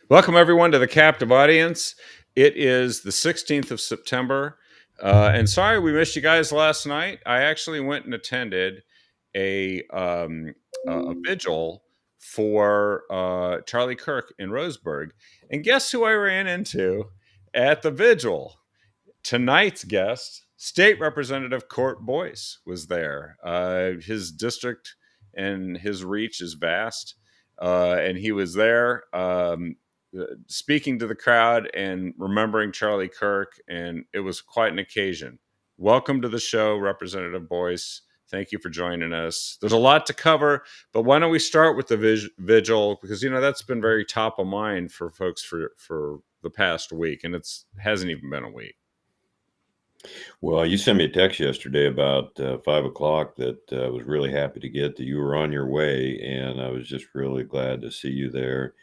Welcome, everyone, to the Captive Audience. It is the 16th of September. And sorry we missed you guys last night. I actually went and attended a vigil for Charlie Kirk in Roseburg. And guess who I ran into at the vigil? Tonight's guest, State Representative Court Boice, was there. His district and his reach is vast. And he was there. Speaking to the crowd and remembering Charlie Kirk, and it was quite an occasion. Welcome to the show, Representative Boice. Thank you for joining us. There's a lot to cover, but why don't we start with the vigil, because that's been very top of mind for folks for the past week, and it hasn't even been a week. Well, you sent me a text yesterday about 5 o'clock that I was really happy to get that you were on your way, and I was just really glad to see you there.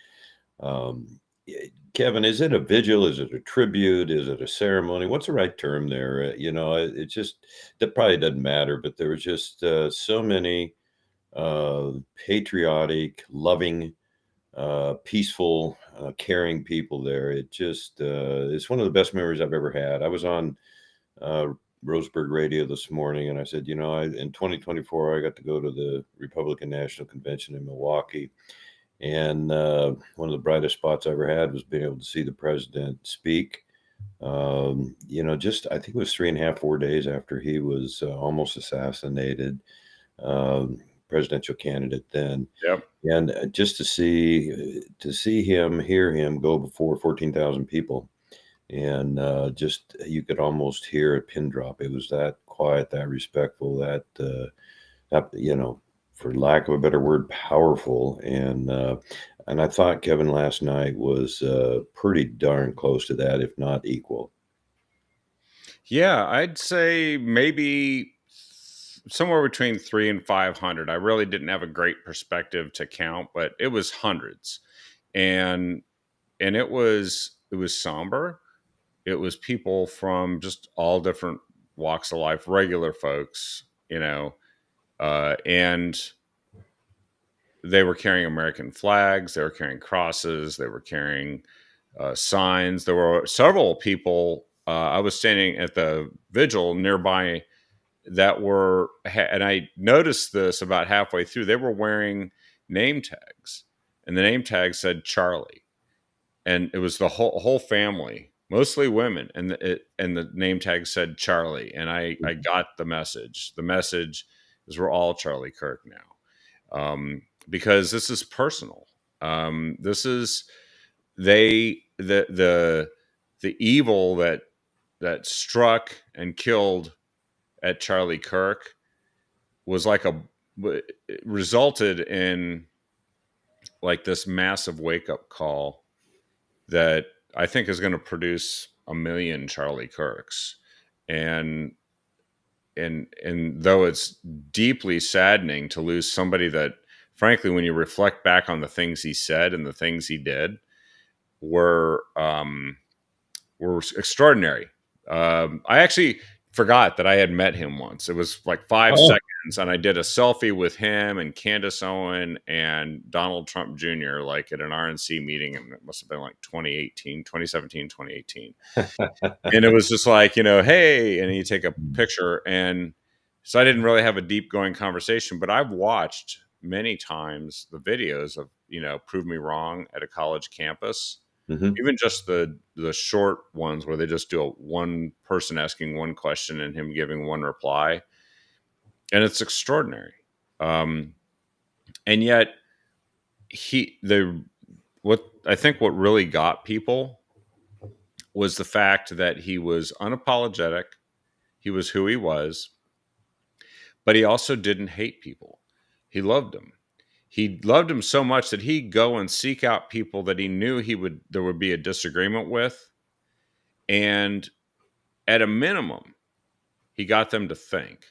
Kevin, is it a vigil? Is it a tribute? Is it a ceremony? What's the right term there? It just, that probably doesn't matter, but there was just so many patriotic, loving, peaceful, caring people there. It's one of the best memories I've ever had. I was on Roseburg radio this morning, and I said, in 2024, I got to go to the Republican National Convention in Milwaukee. And one of the brightest spots I ever had was being able to see the president speak. I think it was 3.5, 4 days after he was almost assassinated, presidential candidate then. Yep. And just to see him, hear him go before 14,000 people. And you could almost hear a pin drop. It was that quiet, that respectful, that for lack of a better word, powerful. And I thought Kevin last night was pretty darn close to that, if not equal. Yeah, I'd say maybe somewhere between 300 and 500. I really didn't have a great perspective to count, but it was hundreds, and it was somber. It was people from just all different walks of life, regular folks, and they were carrying American flags, they were carrying crosses, they were carrying signs. There were several people. I was standing at the vigil nearby that and I noticed this about halfway through. They were wearing name tags, and the name tag said Charlie, and it was the whole family, mostly women, and the name tag said Charlie. And I got the message. The message is we're all Charlie Kirk now, because this is personal. This is the evil that struck and killed at Charlie Kirk was resulted in like this massive wake up call that I think is going to produce 1 million Charlie Kirks. And though it's deeply saddening to lose somebody that, frankly, when you reflect back on the things he said and the things he did, were extraordinary. I actually forgot that I had met him once. It was like 5 seconds, and I did a selfie with him and Candace Owen and Donald Trump Jr. like at an RNC meeting, and it must have been like 2017, 2018. And it was just like, hey, and you take a picture. And so I didn't really have a deep going conversation, but I've watched many times the videos of, Prove Me Wrong at a college campus. Mm-hmm. Even just the short ones where they just do one person asking one question and him giving one reply. And it's extraordinary. And yet what really got people was the fact that he was unapologetic. He was who he was, but he also didn't hate people. He loved them. He loved him so much that he'd go and seek out people that he knew there would be a disagreement with. And at a minimum, he got them to think.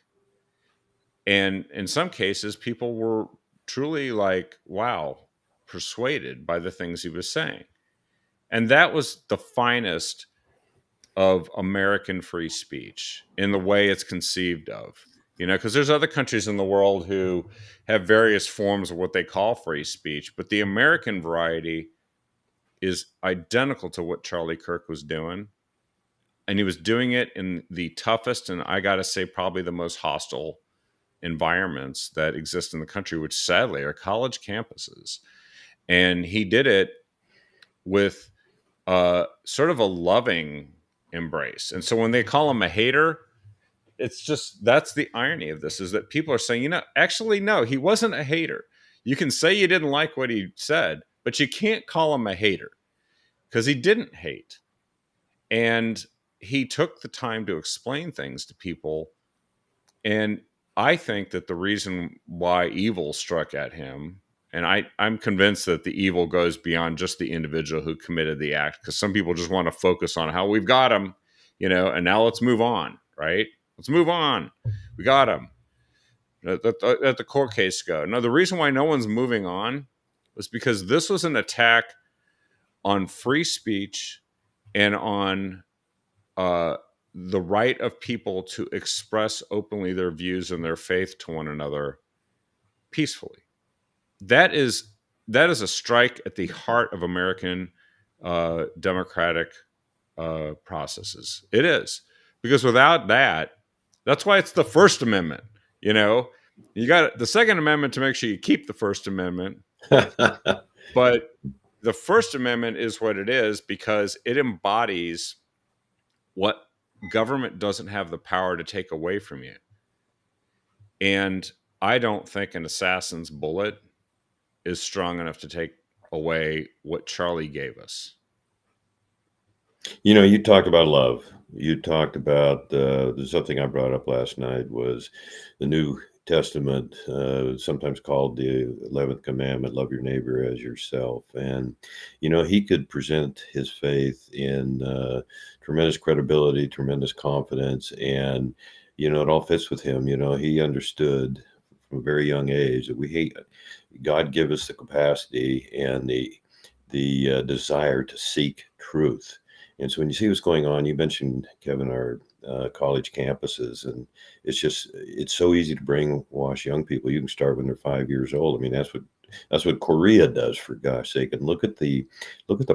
And in some cases, people were truly like, wow, persuaded by the things he was saying. And that was the finest of American free speech in the way it's conceived of. Because there's other countries in the world who have various forms of what they call free speech, but the American variety is identical to what Charlie Kirk was doing. And he was doing it in the toughest, and I got to say, probably the most hostile environments that exist in the country, which sadly are college campuses. And he did it with sort of a loving embrace. And so when they call him a hater, it's just, that's the irony of this, is that people are saying, actually, no, he wasn't a hater. You can say you didn't like what he said, but you can't call him a hater, because he didn't hate. And he took the time to explain things to people. And I think that the reason why evil struck at him, and I'm convinced that the evil goes beyond just the individual who committed the act, because some people just want to focus on how we've got him, and now let's move on, right? Let's move on. We got him. Let the court case go. No, the reason why no one's moving on was because this was an attack on free speech and on the right of people to express openly their views and their faith to one another peacefully. That is a strike at the heart of American democratic processes. It is, because without that, that's why it's the First Amendment. You got the Second Amendment to make sure you keep the First Amendment, but the First Amendment is what it is because it embodies what government doesn't have the power to take away from you. And I don't think an assassin's bullet is strong enough to take away what Charlie gave us. You talked about love. You talked about something I brought up last night was the New Testament, sometimes called the 11th commandment, love your neighbor as yourself. And, he could present his faith in tremendous credibility, tremendous confidence. And, it all fits with him. He understood from a very young age that God give us the capacity and the desire to seek truth. And so when you see what's going on, you mentioned, Kevin, our college campuses, and it's so easy to brainwash young people. You can start when they're 5 years old. I mean, that's what Korea does, for gosh sake. And look at the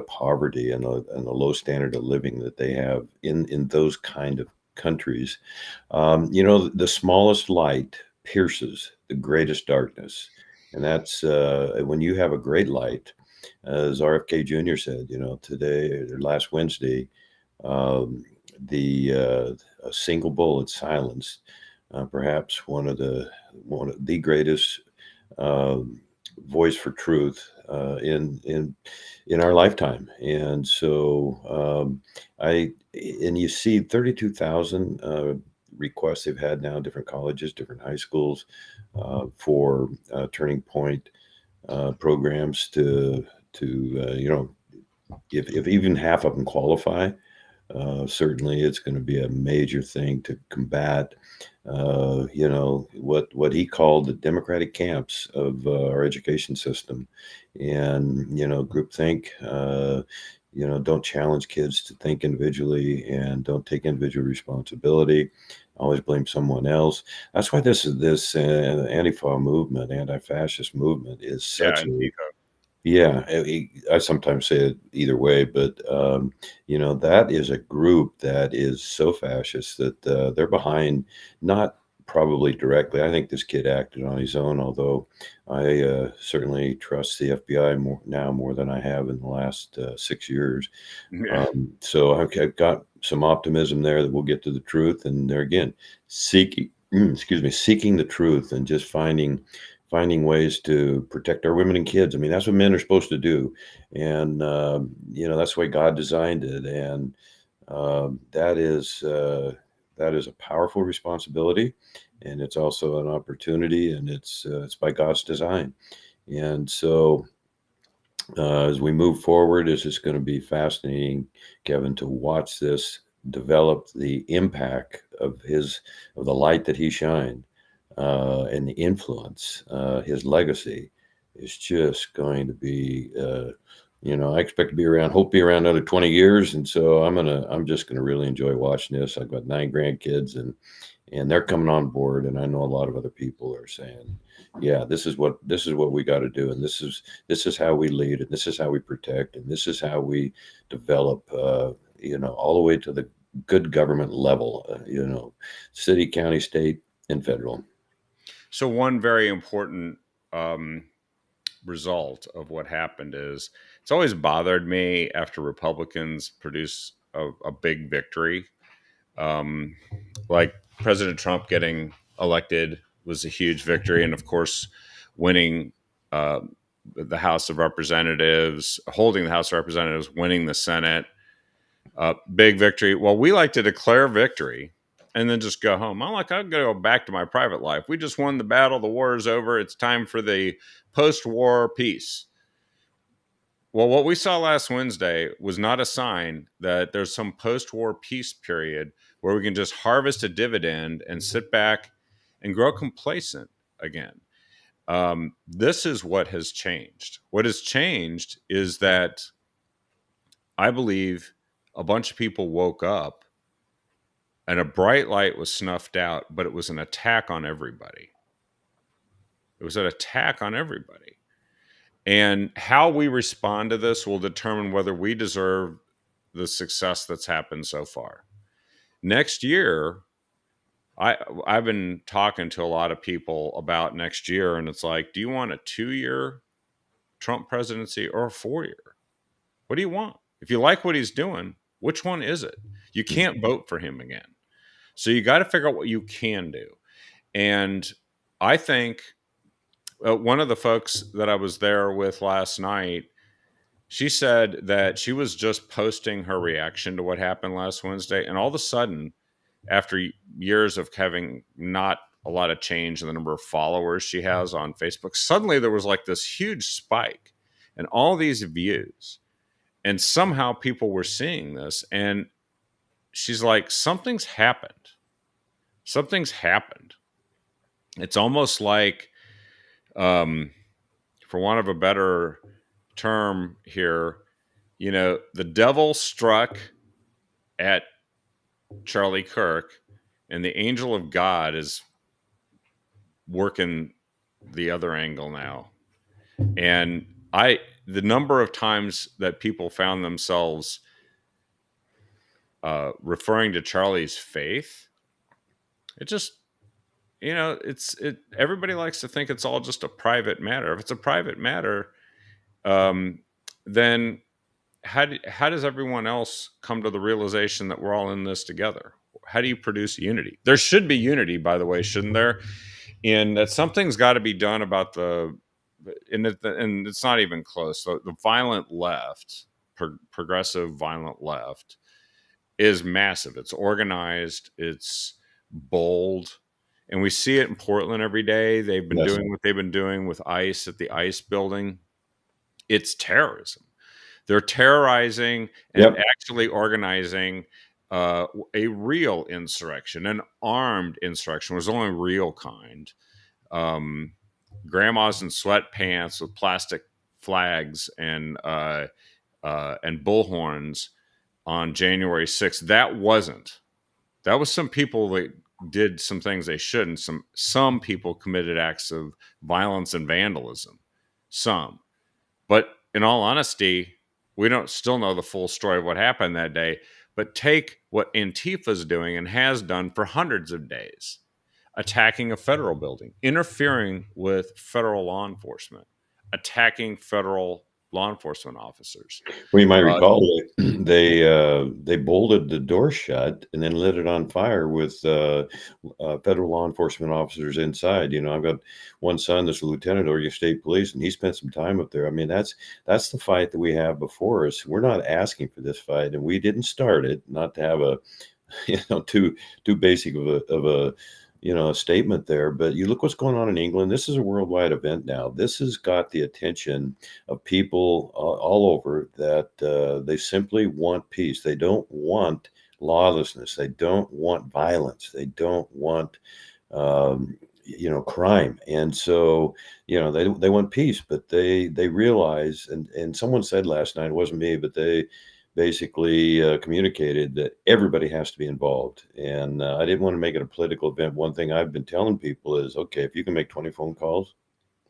poverty and the low standard of living that they have in those kind of countries. The smallest light pierces the greatest darkness, and that's when you have a great light. As RFK Jr. said, today or last Wednesday, a single bullet silenced perhaps one of the greatest voice for truth in our lifetime. And so you see 32,000 requests they've had now, different colleges, different high schools for Turning Point programs to if even half of them qualify, certainly it's going to be a major thing to combat what he called the democratic camps of our education system. And groupthink, don't challenge kids to think individually and don't take individual responsibility, always blame someone else. That's why this Antifa movement, anti-fascist movement, is such I sometimes say it either way, but that is a group that is so fascist that they're behind, not probably directly. I think this kid acted on his own, although I certainly trust the FBI more than I have in the last 6 years. Yeah. So I've got some optimism there that we'll get to the truth, and there again, seeking the truth and just finding ways to protect our women and kids. I mean, that's what men are supposed to do. And, that's the way God designed it. And that is a powerful responsibility. And it's also an opportunity, and it's by God's design. And so as we move forward, it's just going to be fascinating, Kevin, to watch this develop, the impact of the light that he shined. And the influence, his legacy is just going to be, I expect to hope be around another 20 years. And so I'm just going to really enjoy watching this. I've got 9 grandkids, and and they're coming on board. And I know a lot of other people are saying, yeah, this is what we got to do, and this is how we lead, and this is how we protect, and this is how we develop, all the way to the good government level, city, county, state, and federal. So one very important result of what happened is it's always bothered me after Republicans produce a big victory. Um, like President Trump getting elected was a huge victory, and of course, winning uh, the House of Representatives, holding the House of Representatives, winning the Senate, big victory. Well, we like to declare victory and then just go home. I'm like, I'm going to go back to my private life. We just won the battle. The war is over. It's time for the post-war peace. Well, what we saw last Wednesday was not a sign that there's some post-war peace period where we can just harvest a dividend and sit back and grow complacent again. This is what has changed. What has changed is that I believe a bunch of people woke up and a bright light was snuffed out, but it was an attack on everybody. It was an attack on everybody. And how we respond to this will determine whether we deserve the success that's happened so far. Next year, I've been talking to a lot of people about next year, and it's like, do you want a 2-year Trump presidency or a 4-year? What do you want? If you like what he's doing, which one is it? You can't vote for him again. So you got to figure out what you can do. And I think one of the folks that I was there with last night, she said that she was just posting her reaction to what happened last Wednesday. And all of a sudden, after years of having not a lot of change in the number of followers she has on Facebook, suddenly there was like this huge spike and all these views. And somehow people were seeing this. And she's like, something's happened. Something's happened. It's almost like, for want of a better term here, the devil struck at Charlie Kirk, and the angel of God is working the other angle now. And the number of times that people found themselves referring to Charlie's faith, it just, everybody likes to think it's all just a private matter. If it's a private matter, then how does everyone else come to the realization that we're all in this together? How do you produce unity? There should be unity, by the way, shouldn't there? And that something's got to be done about and it's not even close. The violent left, progressive violent left, is massive. It's organized. It's bold. And we see it in Portland every day. They've been doing what they've been doing with ICE at the ICE building. It's terrorism. They're terrorizing and actually organizing a real insurrection, an armed insurrection. It was the only real kind. Grandmas in sweatpants with plastic flags and bullhorns on January 6th. That was some people that did some things they shouldn't. Some people committed acts of violence and vandalism. Some. But in all honesty, we don't still know the full story of what happened that day. But take what Antifa's doing and has done for hundreds of days, attacking a federal building, interfering with federal law enforcement, attacking federal law enforcement officers. Well, you might recall they bolted the door shut and then lit it on fire with federal law enforcement officers inside. I've got one son that's a lieutenant at Oregon State Police, and he spent some time up there. I mean, that's the fight that we have before us. We're not asking for this fight, and we didn't start it. Not to have a too basic of a a statement there, but you look what's going on in England. This is a worldwide event now. This has got the attention of people all over that they simply want peace. They don't want lawlessness. They don't want violence. They don't want crime. And so they want peace, but they realize, and someone said last night, it wasn't me, but they basically communicated that everybody has to be involved. And I didn't want to make it a political event. One thing I've been telling people is, okay, if you can make 20 phone calls,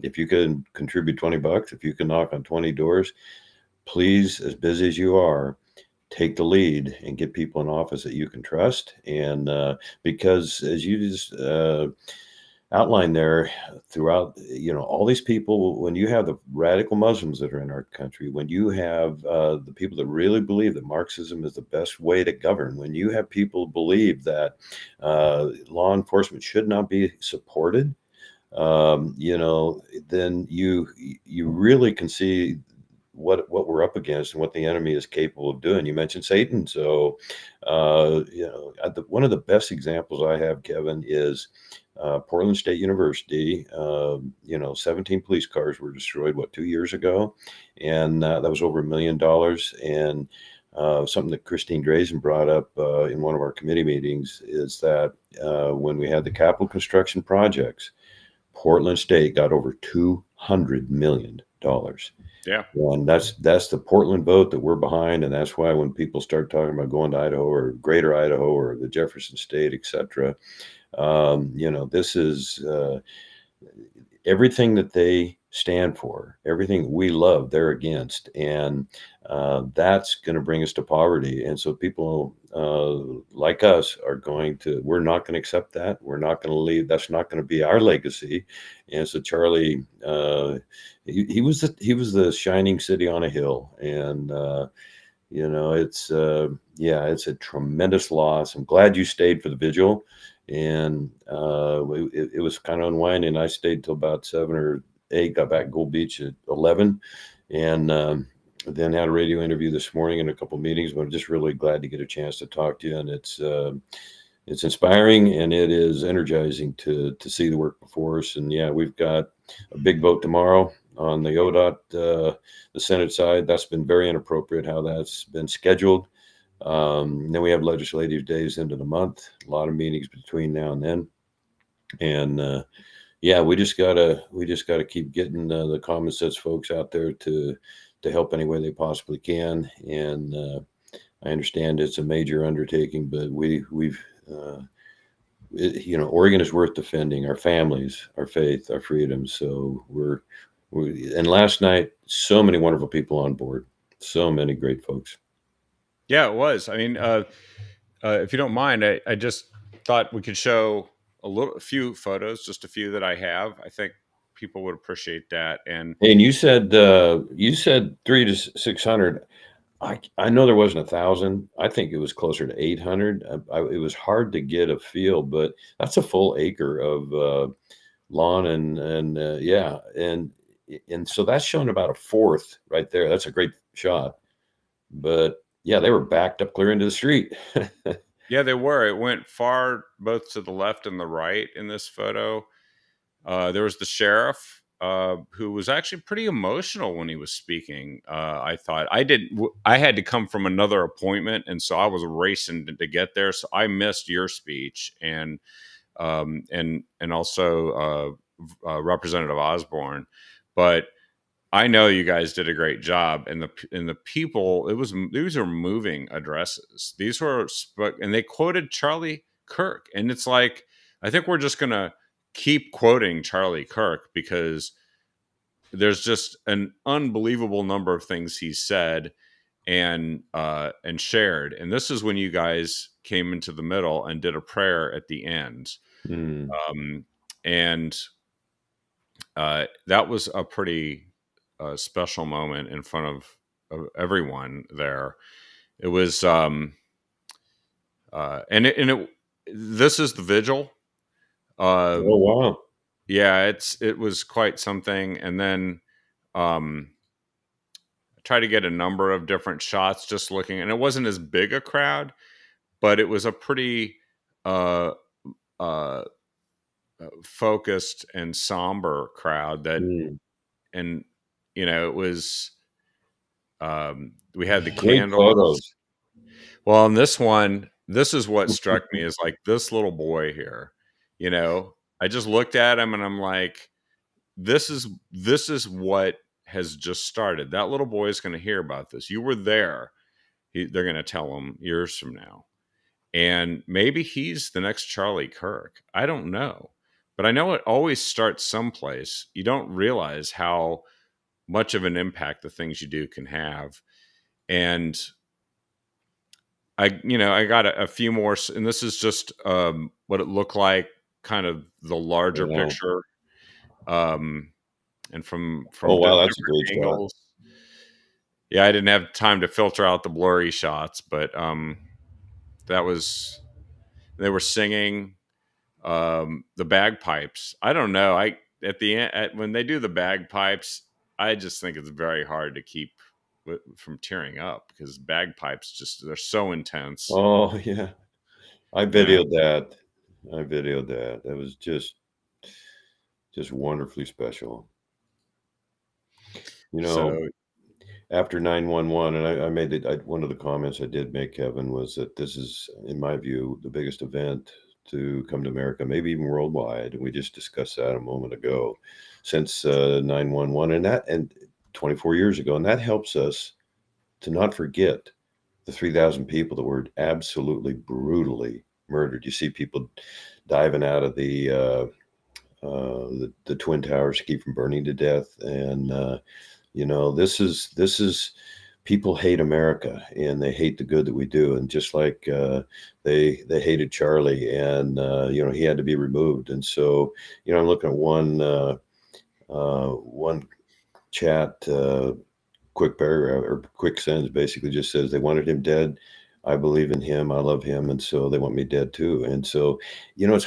if you can contribute $20, if you can knock on 20 doors, please, as busy as you are, take the lead and get people in office that you can trust. And because as you just outlined there, throughout, all these people, when you have the radical Muslims that are in our country, when you have the people that really believe that Marxism is the best way to govern, when you have people believe that law enforcement should not be supported, then you really can see what we're up against and what the enemy is capable of doing. You mentioned Satan, so one of the best examples I have, Kevin, is Portland State University. 17 police cars were destroyed 2 years ago, and that was over $1 million. And something that Christine Drazen brought up in one of our committee meetings is that when we had the capital construction projects, Portland State got over $200 million. Yeah. And that's the Portland vote that we're behind, and that's why when people start talking about going to Idaho or Greater Idaho or the Jefferson State, etc., this is everything that they stand for, everything we love, they're against, and that's going to bring us to poverty. And so people like us we're not going to accept that. We're not going to leave. That's not going to be our legacy. And so Charlie, he was the shining city on a hill, and it's it's a tremendous loss. I'm glad you stayed for the vigil. And it was kind of unwinding. I stayed till about 7 or 8, got back Gold Beach at 11, and then had a radio interview this morning and a couple of meetings. But I'm just really glad to get a chance to talk to you. And it's inspiring and it is energizing to see the work before us. And yeah, we've got a big vote tomorrow on the ODOT, the Senate side. That's been very inappropriate how that's been scheduled. Then we have legislative days into the month, a lot of meetings between now and then. And we just gotta keep getting the common sense folks out there to help any way they possibly can. And I understand it's a major undertaking, but Oregon is worth defending, our families, our faith, our freedoms. So and last night, so many wonderful people on board, so many great folks. Yeah, it was. I mean, if you don't mind, I just thought we could show a few photos, just a few that I have. I think people would appreciate that. And you said 300 to 600. I know there wasn't 1,000. I think it was closer to 800. It was hard to get a feel, but that's a full acre of lawn and so that's showing about a fourth right there. That's a great shot. But yeah, they were backed up clear into the street. yeah, they were. It went far both to the left and the right in this photo. There was the sheriff who was actually pretty emotional when he was speaking. I thought I had to come from another appointment, and so I was racing to get there. So I missed your speech and also Representative Osborne, but I know you guys did a great job, and the people. These were moving addresses. These were and they quoted Charlie Kirk, and it's like I think we're just gonna keep quoting Charlie Kirk because there's just an unbelievable number of things he said and shared. And this is when you guys came into the middle and did a prayer at the end, and that was a pretty special moment in front of everyone there. It was, this is the vigil. Oh, wow. Yeah, it was quite something. And then, I tried to get a number of different shots just looking, and it wasn't as big a crowd, but it was a pretty, uh, uh, focused and somber crowd and, it was, we had the Great candles. photos. Well, on this one, this is what struck me is like this little boy here, I just looked at him and I'm like, this is what has just started. That little boy is going to hear about this. You were there. They're going to tell him years from now. And maybe he's the next Charlie Kirk. I don't know. But I know it always starts someplace. You don't realize how much of an impact the things you do can have. And I got a few more, and this is just what it looked like, kind of the larger Wow. picture, um, and Oh, from wow, that's a different great shot. angles. Yeah, I didn't have time to filter out the blurry shots, but that was they were singing the bagpipes. I don't know. I at the end when they do the bagpipes, I just think it's very hard to keep from tearing up because bagpipes they're so intense. Oh, yeah. I Yeah. videoed that. I videoed that. That was just wonderfully special. You know, So after 911, and I made it, one of the comments I did make, Kevin, was that this is, in my view, the biggest event to come to America, maybe even worldwide. And we just discussed that a moment ago, since 911, and 24 years ago. And that helps us to not forget the 3,000 people that were absolutely brutally murdered. You see people diving out of the twin towers to keep from burning to death, and this is people hate America, and they hate the good that we do, and just like they hated Charlie, and he had to be removed. And so I'm looking at one chat, quick paragraph or quick sentence, basically just says they wanted him dead. I believe in him. I love him, and so they want me dead too. And so, it's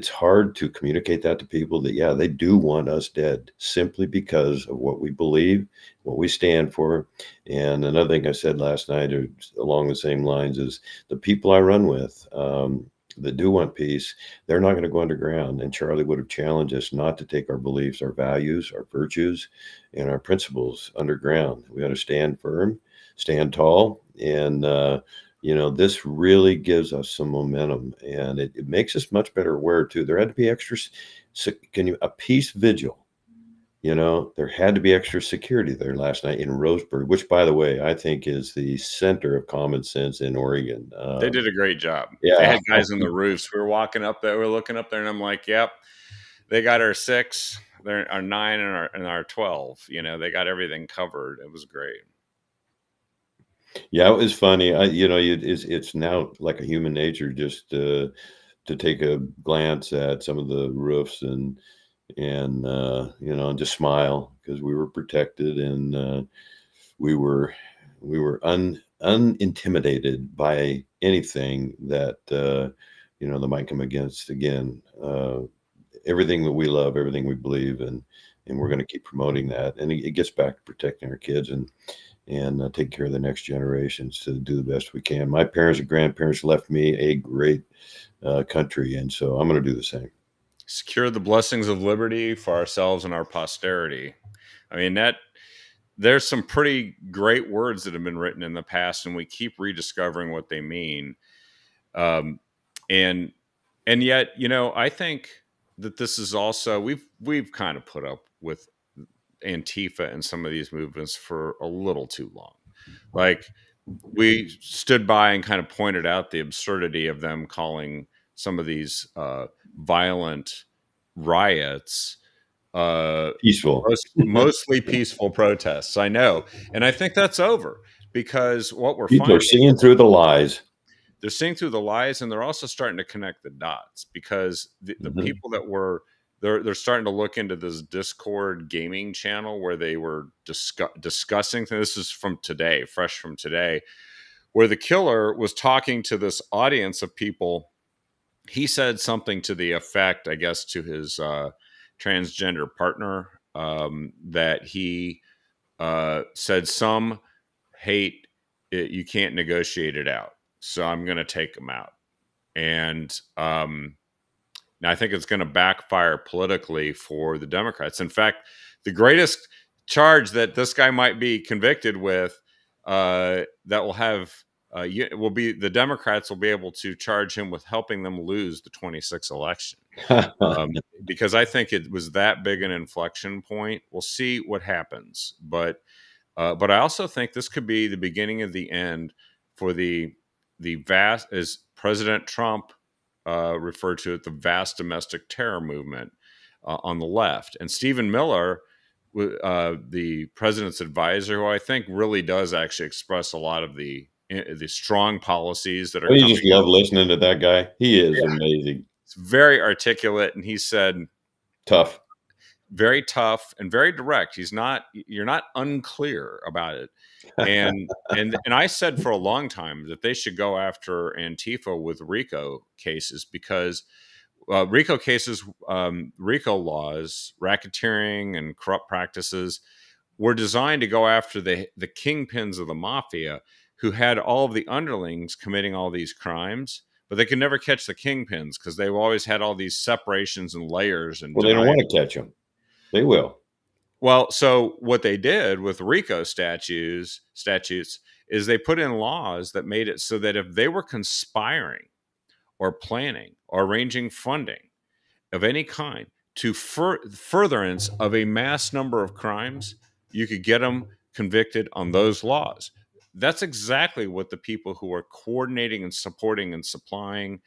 hard to communicate that to people, that yeah, they do want us dead, simply because of what we believe, what we stand for. And another thing I said last night, along the same lines, is the people I run with, that do want peace, they're not going to go underground. And Charlie would have challenged us not to take our beliefs, our values, our virtues, and our principles underground. We got to stand firm, stand tall, and this really gives us some momentum, and it makes us much better aware too. There had to be extra. A peace vigil? There had to be extra security there last night in Roseburg, which, by the way, I think is the center of common sense in Oregon. they did a great job. They Yeah, had guys in the roofs. We were walking up there, we were looking up there, and I'm like, "Yep, they got our 6, our 9, and our 12. They got everything covered. It was great." yeah, it was funny. It's now like a human nature just to take a glance at some of the roofs, and just smile, because we were protected, and we were unintimidated by anything that might come against. Again, everything that we love, everything we believe, and we're going to keep promoting that. And it gets back to protecting our kids, and take care of the next generations, to do the best we can. My parents and grandparents left me a great country, and so I'm going to do the same. Secure the blessings of liberty for ourselves and our posterity. I mean, that there's some pretty great words that have been written in the past, and we keep rediscovering what they mean. Um, and yet, I think that this is also we've kind of put up with Antifa and some of these movements for a little too long. Like, we stood by and kind of pointed out the absurdity of them calling some of these violent riots Peaceful. mostly peaceful protests. I know, and I think that's over, because what we're People are finding, seeing through the lies. they're seeing through the lies, and they're also starting to connect the dots, because the Mhm. people that were they're starting to look into this Discord gaming channel where they were discussing. This is from today, fresh from today, where the killer was talking to this audience of people. He said something to the effect, I guess, to his transgender partner, that he said, some hate it, you can't negotiate it out, so I'm going to take them out. And now I think it's going to backfire politically for the Democrats. In fact, the greatest charge that this guy might be convicted with, that will have will be, the Democrats will be able to charge him with helping them lose the 26th election. Because I think it was that big an inflection point. We'll see what happens, but But I also think this could be the beginning of the end for the vast, as President Trump referred to it, the vast domestic terror movement on the left. And Stephen Miller, the president's advisor, who I think really does actually express a lot of the strong policies that are I coming just love out. listening to that guy. He is Yeah, amazing. it's very articulate, and he said Tough. very tough and very direct. You're not unclear about it. And I said for a long time that they should go after Antifa with RICO cases, because RICO cases, RICO laws, racketeering and corrupt practices were designed to go after the kingpins of the mafia, who had all of the underlings committing all these crimes, but they could never catch the kingpins because they've always had all these separations and layers and Well, they don't denied. want to catch him. They will. Well, so what they did with RICO statutes is they put in laws that made it so that if they were conspiring or planning or arranging funding of any kind to furtherance of a mass number of crimes, you could get them convicted on those laws. That's exactly what the people who are coordinating and supporting and supplying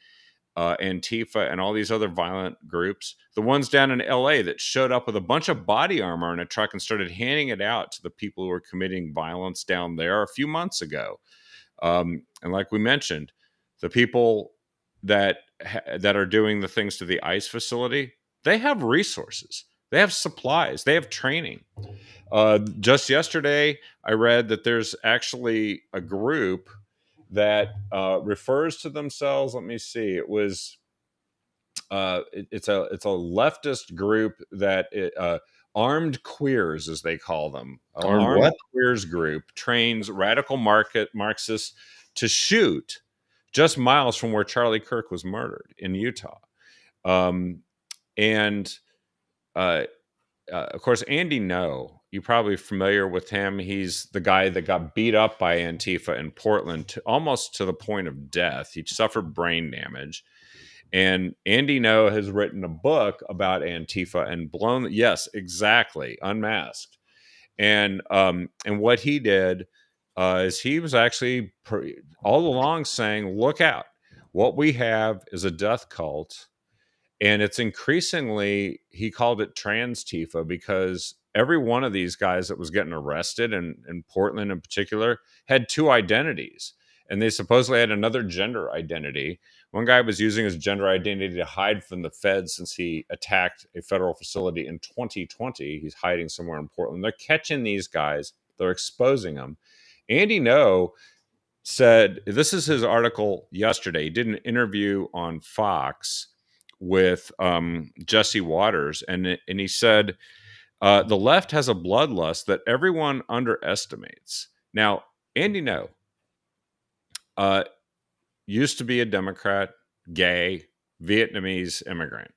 Antifa and all these other violent groups, the ones down in LA that showed up with a bunch of body armor in a truck and started handing it out to the people who were committing violence down there a few months ago. And like we mentioned, the people that are doing the things to the ICE facility, they have resources, they have supplies, they have training. Just yesterday, I read that there's actually a group that refers to themselves. Let me see. It was it's a leftist group that armed queers, as they call them, Armed armed what? queers group trains radical market Marxists to shoot just miles from where Charlie Kirk was murdered in Utah. Um, and of course, Andy No, you're probably familiar with him. He's the guy that got beat up by Antifa in Portland almost to the point of death. He suffered brain damage. And Andy No has written a book about Antifa and blown, yes, exactly, unmasked. And what he did is he was actually all along saying, look out. What we have is a death cult, and it's increasingly, he called it trans Tifa, because every one of these guys that was getting arrested in Portland in particular had two identities, and they supposedly had another gender identity. One guy was using his gender identity to hide from the feds since he attacked a federal facility in 2020. He's hiding somewhere in Portland. They're catching these guys, they're exposing them. Andy No said, this is his article yesterday. He did an interview on Fox with Jesse Waters, and he said the left has a bloodlust that everyone underestimates. Now, Andy No uh, used to be a Democrat, gay, Vietnamese immigrant.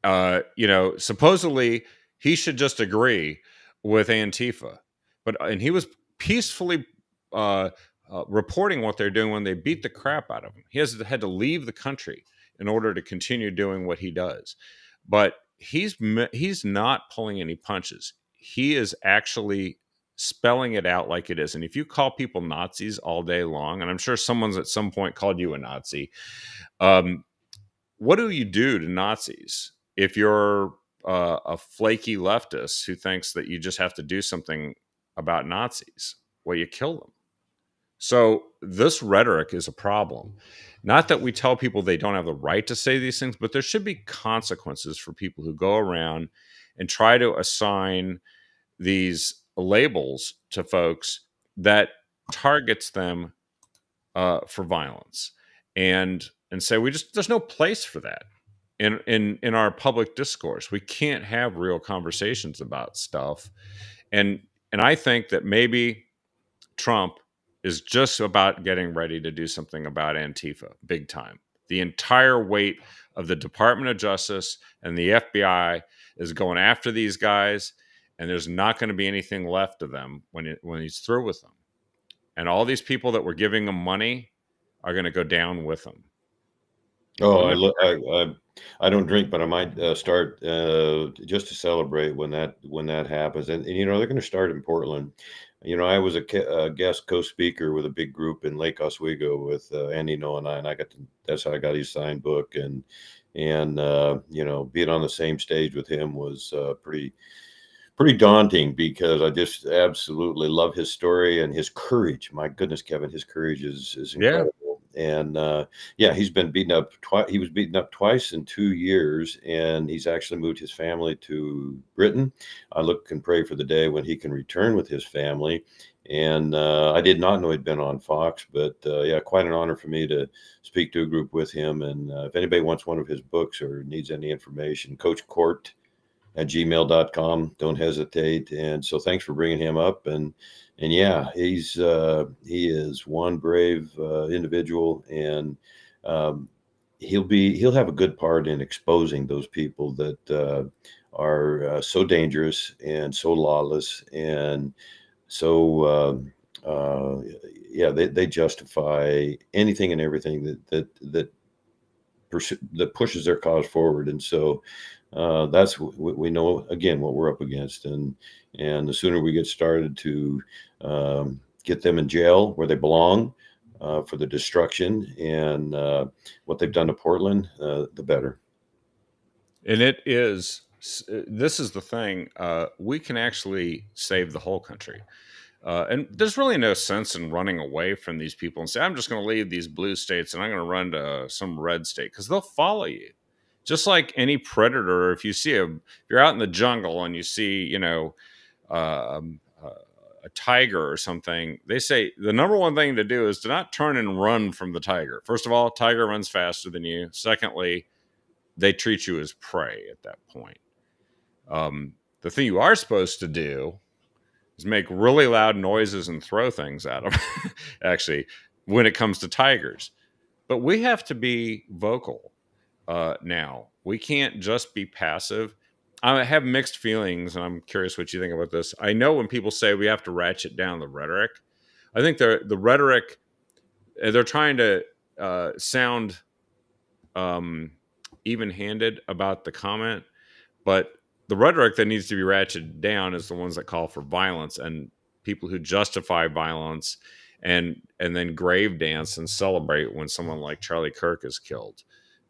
Mm-hmm. Supposedly he should just agree with Antifa, and he was peacefully uh, reporting what they're doing when they beat the crap out of him. He had to leave the country in order to continue doing what he does, but he's not pulling any punches. He is actually spelling it out like it is. And if you call people Nazis all day long, and I'm sure someone's at some point called you a Nazi, um, what do you do to Nazis if you're a flaky leftist who thinks that you just have to do something about Nazis? Well, you kill them. So this rhetoric is a problem. Not that we tell people they don't have the right to say these things, but there should be consequences for people who go around and try to assign these labels to folks that targets them for violence, and say there's no place for that in our public discourse. We can't have real conversations about stuff, and I think that maybe Trump is just about getting ready to do something about Antifa big time. The entire weight of the Department of Justice and the FBI is going after these guys, and there's not going to be anything left of them when he's through with them. And all these people that were giving him money are going to go down with him. Oh, I'm not, I I don't drink, but I might start just to celebrate when that happens. And they're going to start in Portland. I was a guest co-speaker with a big group in Lake Oswego with Andy Noah and I, and that's how I got his signed book. And being on the same stage with him was pretty daunting, because I just absolutely love his story and his courage. My goodness, Kevin, his courage is Yeah. incredible. And yeah, he's been beaten up twice. He was beaten up twice in 2 years, and he's actually moved his family to Britain. I look and pray for the day when he can return with his family. And I did not know he'd been on Fox, but yeah, quite an honor for me to speak to a group with him. And if anybody wants one of his books or needs any information, Coach Court at gmail.com. Don't hesitate. And so thanks for bringing him up. And yeah, he is one brave individual, and he'll have a good part in exposing those people that are so dangerous and so lawless, and so yeah, they justify anything and everything that pushes their cause forward. And so that's we know, again, what we're up against. And the sooner we get started to get them in jail where they belong for the destruction and what they've done to Portland, the better. And this is the thing. We can actually save the whole country. And there's really no sense in running away from these people and say, I'm just going to leave these blue states and I'm going to run to some red state, because they'll follow you. Just like any predator, if you're out in the jungle and you see, a tiger or something, they say the number one thing to do is to not turn and run from the tiger. First of all, tiger runs faster than you. Secondly, they treat you as prey at that point. The thing you are supposed to do is make really loud noises and throw things at them, actually, when it comes to tigers. But we have to be vocal now. We can't just be passive. I have mixed feelings, and I'm curious what you think about this. I know when people say we have to ratchet down the rhetoric, I think the rhetoric, they're trying to sound even-handed about the comment, but the rhetoric that needs to be ratcheted down is the ones that call for violence and people who justify violence and then grave dance and celebrate when someone like Charlie Kirk is killed.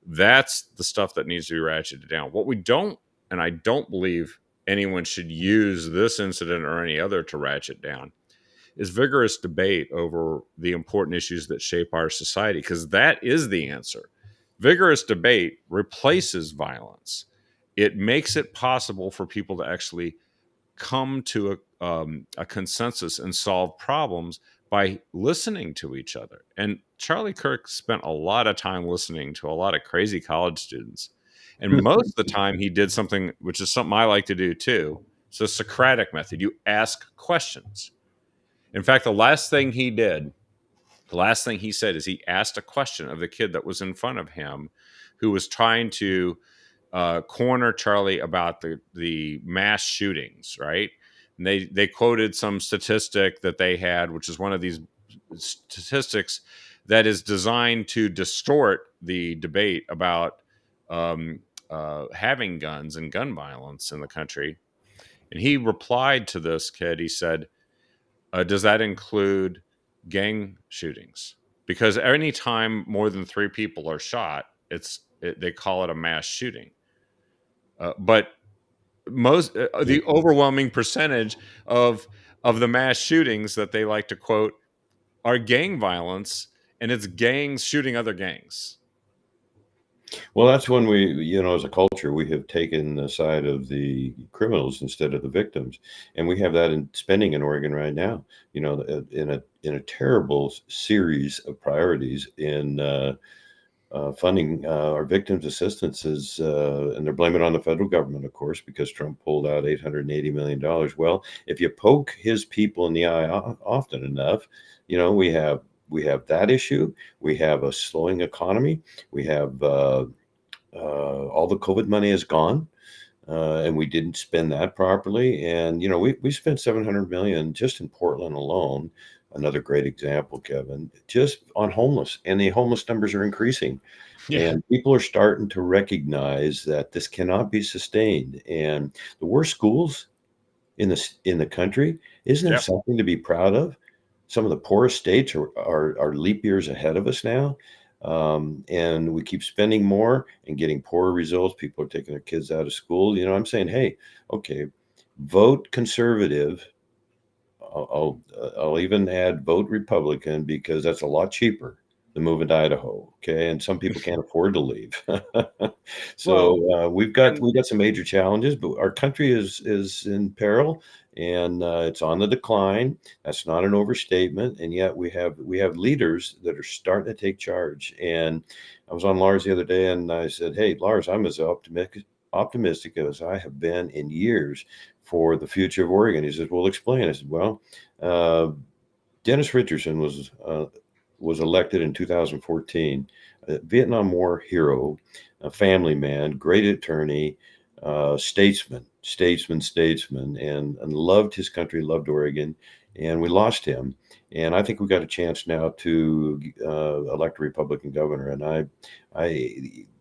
That's the stuff that needs to be ratcheted down. What we don't, and I don't believe anyone should use this incident or any other to ratchet down, is vigorous debate over the important issues that shape our society, because that is the answer. Vigorous debate replaces violence. It makes it possible for people to actually come to a consensus and solve problems by listening to each other. And Charlie Kirk spent a lot of time listening to a lot of crazy college students. And most of the time he did something, which is something I like to do too. It's the Socratic method. You ask questions. In fact, the last thing he said is he asked a question of the kid that was in front of him, who was trying to corner Charlie about the mass shootings, right? And they quoted some statistic that they had, which is one of these statistics that is designed to distort the debate about having guns and gun violence in the country. And he replied to this kid. He said, does that include gang shootings? Because any time more than 3 people are shot, they call it a mass shooting. But the overwhelming percentage of the mass shootings that they like to quote are gang violence, and it's gangs shooting other gangs. Well, that's when we, as a culture, we have taken the side of the criminals instead of the victims, and we have that in spending in Oregon right now. In a terrible series of priorities in funding our victims' assistances, and they're blaming it on the federal government, of course, because Trump pulled out $880 million. Well, if you poke his people in the eye often enough, we have that issue. We have a slowing economy. We have all the COVID money is gone. and we didn't spend that properly. And we spent 700 million just in Portland alone. Another great example, Kevin, just on homeless, and the homeless numbers are increasing. Yeah. And people are starting to recognize that this cannot be sustained. And the worst schools in the country, isn't that Yep. something to be proud of? Some of the poorest states are leap years ahead of us now. And we keep spending more and getting poorer results. People are taking their kids out of school. I'm saying, hey, okay, vote conservative. I'll even add vote Republican, because that's a lot cheaper than moving to Idaho. Okay, and some people can't afford to leave. Well, So we've got and some major challenges, but our country is in peril, and it's on the decline. That's not an overstatement. And yet we have leaders that are starting to take charge. And I was on Lars the other day, and I said, "Hey, Lars, I'm as optimistic as I have been in years for the future of Oregon." He says, "Well, explain." I said, "Well, uh, Dennis Richardson was elected in 2014, a Vietnam War hero, a family man, great attorney, statesman, and loved his country, loved Oregon, and we lost him. And I think we got a chance now to elect a Republican governor. And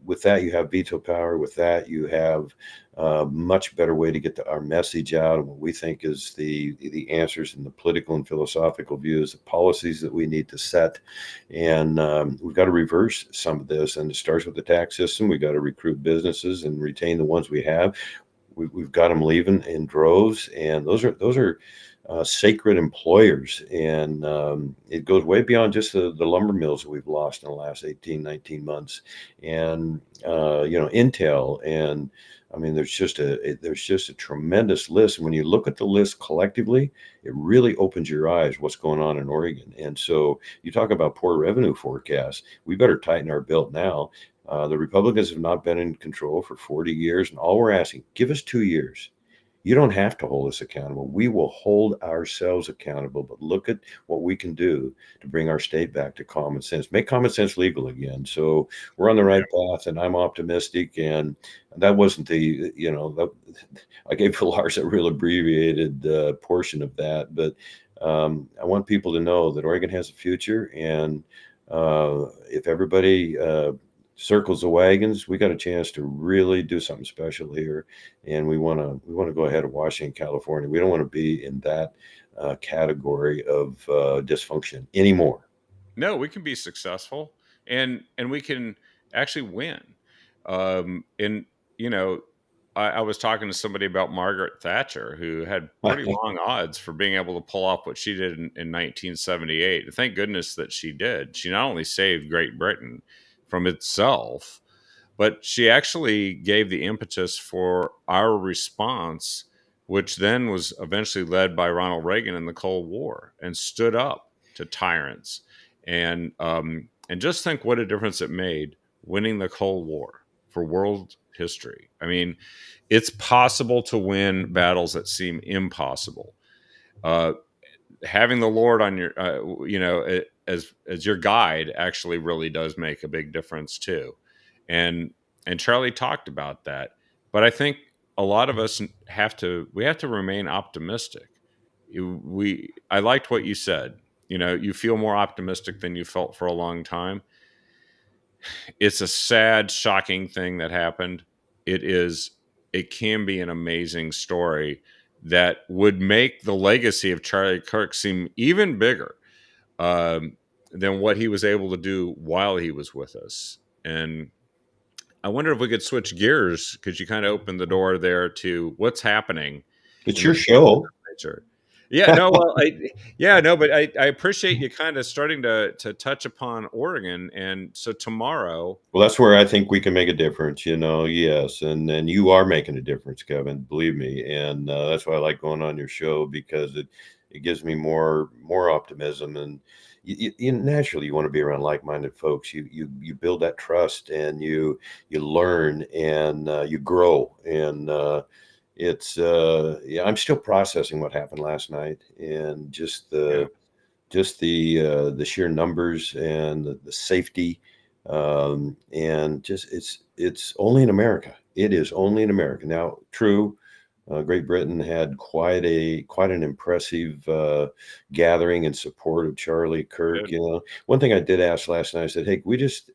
with that, you have veto power. With that, you have a much better way to get our message out, and what we think is the answers and the political and philosophical views, the policies that we need to set. And we've got to reverse some of this. And it starts with the tax system. We've got to recruit businesses and retain the ones we have. We've got them leaving in droves, and those are sacred employers. And it goes way beyond just the lumber mills that we've lost in the last 18, 19 months. And Intel, and I mean, there's just a tremendous list. And when you look at the list collectively, it really opens your eyes what's going on in Oregon. And so you talk about poor revenue forecasts. We better tighten our belt now. The Republicans have not been in control for 40 years, and all we're asking, give us 2 years. You don't have to hold us accountable. We will hold ourselves accountable, but look at what we can do to bring our state back to common sense, make common sense legal again. So we're on the right path, and I'm optimistic. And that wasn't I gave Lars a real abbreviated portion of that, but I want people to know that Oregon has a future. And if everybody circles the wagons, we got a chance to really do something special here. And we want to go ahead of Washington, California. We don't want to be in that category of dysfunction anymore. no, we can be successful, and we can actually win. And you know, I was talking to somebody about Margaret Thatcher, who had pretty long odds for being able to pull off what she did in 1978. Thank goodness that she did. She not only saved Great Britain from itself, but she actually gave the impetus for our response, which then was eventually led by Ronald Reagan in the Cold War, and stood up to tyrants. And just think what a difference it made winning the Cold War for world history. I mean, it's possible to win battles that seem impossible. Uh, Having the Lord on your, as your guide actually really does make a big difference too. And Charlie talked about that, but I think a lot of us have to remain optimistic. I liked what you said. You feel more optimistic than you felt for a long time. It's a sad, shocking thing that happened. It is. It can be an amazing story that would make the legacy of Charlie Kirk seem even bigger um, than what he was able to do while he was with us. And I wonder if we could switch gears because you kind of opened the door there to what's happening It's in the your show. legislature. Yeah, no, well, yeah, no, but I appreciate you kind of starting to touch upon Oregon. And so tomorrow, Well, that's where I think we can make a difference, yes. And you are making a difference, Kevin, believe me. And that's why I like going on your show, because it gives me more optimism. And naturally, you want to be around like-minded folks. You build that trust, and you learn, and you grow. And yeah, I'm still processing what happened last night, and just yeah, the sheer numbers and the safety. And just it's only in America. It is only in America. Now, true, Great Britain had quite an impressive gathering in support of Charlie Kirk. Good. You know, one thing I did ask last night, I said, "Hey, can we just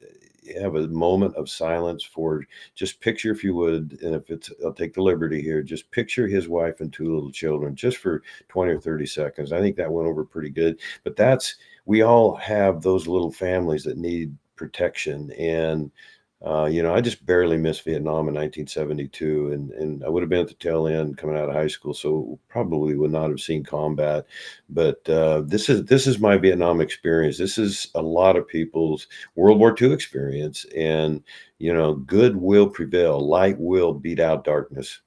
have a moment of silence for just picture, if you would, and if it's, I'll take the liberty here, just picture his wife and two little children, just for 20 or 30 seconds." I think that went over pretty good. But that's we all have those little families that need protection, and I just barely missed Vietnam in 1972, and I would have been at the tail end coming out of high school, so probably would not have seen combat. But this is my Vietnam experience. This is a lot of people's World War II experience, and good will prevail. Light will beat out darkness.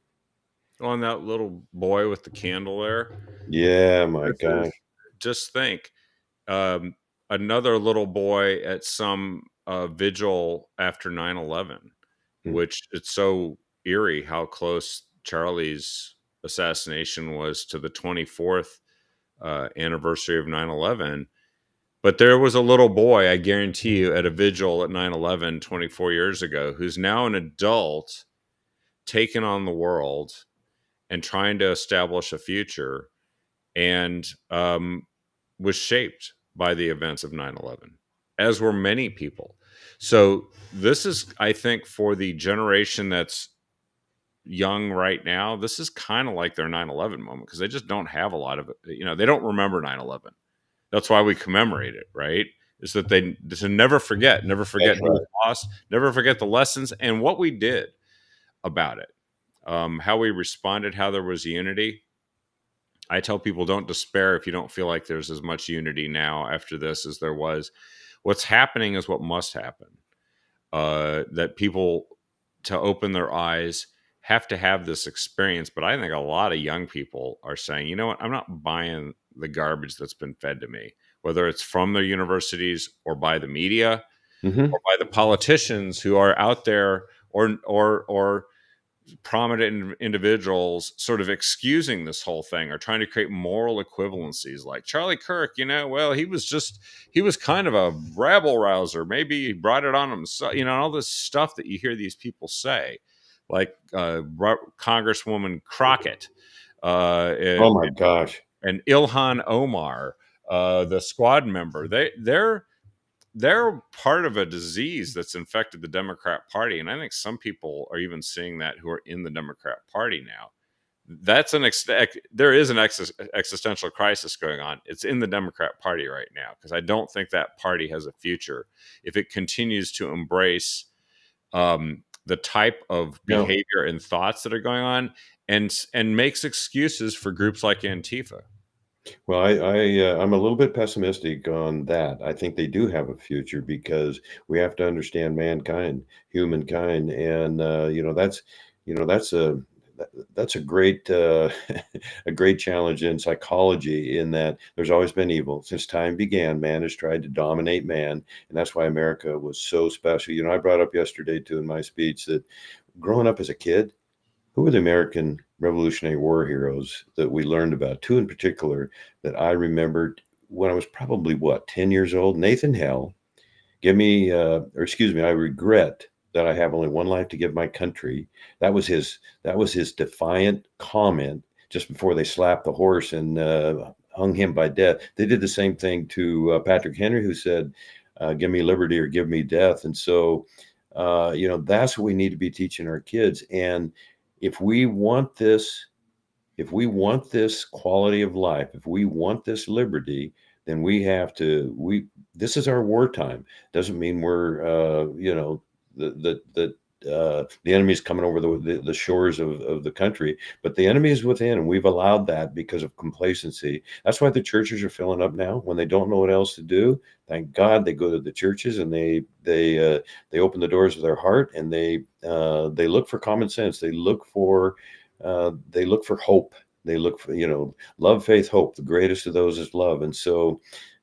On that little boy with the candle there. Yeah, my This is, gosh. just think, um, another little boy at some vigil after 9/11, Mm. which it's so eerie how close Charlie's assassination was to the 24th anniversary of 9/11. But there was a little boy, I guarantee you, at a vigil at 9/11 24 years ago, who's now an adult taking on the world and trying to establish a future, and was shaped by the events of 9/11, as were many people. So this is, I think, for the generation that's young right now, this is kind of like their 9/11 moment, because they just don't have a lot of it. They don't remember 9/11. That's why we commemorate it, right? Is that they to never That's forget who was right. lost, never forget the lessons and what we did about it, how we responded, how there was unity. I tell people, don't despair if you don't feel like there's as much unity now after this as there was. What's happening is what must happen. That people, to open their eyes, have to have this experience. But I think a lot of young people are saying, you know what, I'm not buying the garbage that's been fed to me, whether it's from their universities or by the media Hmm. or by the politicians who are out there, or prominent individuals sort of excusing this whole thing or trying to create moral equivalencies, like Charlie Kirk. Well, he was kind of a rabble rouser, maybe he brought it on himself, all this stuff that you hear these people say, like Congresswoman Crockett, and, Oh my gosh. Ilhan Omar, the squad member. They're part of a disease that's infected the Democrat Party, and I think some people are even seeing that who are in the Democrat Party now. There is an existential crisis going on. It's in the Democrat Party right now, because I don't think that party has a future if it continues to embrace the type of No. behavior and thoughts that are going on, and makes excuses for groups like Antifa. Well, I'm a little bit pessimistic on that. I think they do have a future because we have to understand mankind, humankind, and that's that's a great a great challenge in psychology. In that, there's always been evil since time began. Man has tried to dominate man, and that's why America was so special. I brought up yesterday too in my speech that growing up as a kid, who were the American Revolutionary War heroes that we learned about? Two in particular that I remembered when I was probably, what, 10 years old? Nathan Hale, I regret that I have only one life to give my country. That was his defiant comment just before they slapped the horse and hung him by death. They did the same thing to Patrick Henry, who said, "Give me liberty or give me death." And so, that's what we need to be teaching our kids. And if we want this, if we want this quality of life, if we want this liberty, then we have to. This is our wartime. Doesn't mean we're the enemy is coming over the shores of the country, but the enemy is within, and we've allowed that because of complacency. That's why the churches are filling up now when they don't know what else to do. Thank God they go to the churches, and they open the doors of their heart, and they look for common sense. They look for hope. They look for, love, faith, hope. The greatest of those is love. And so,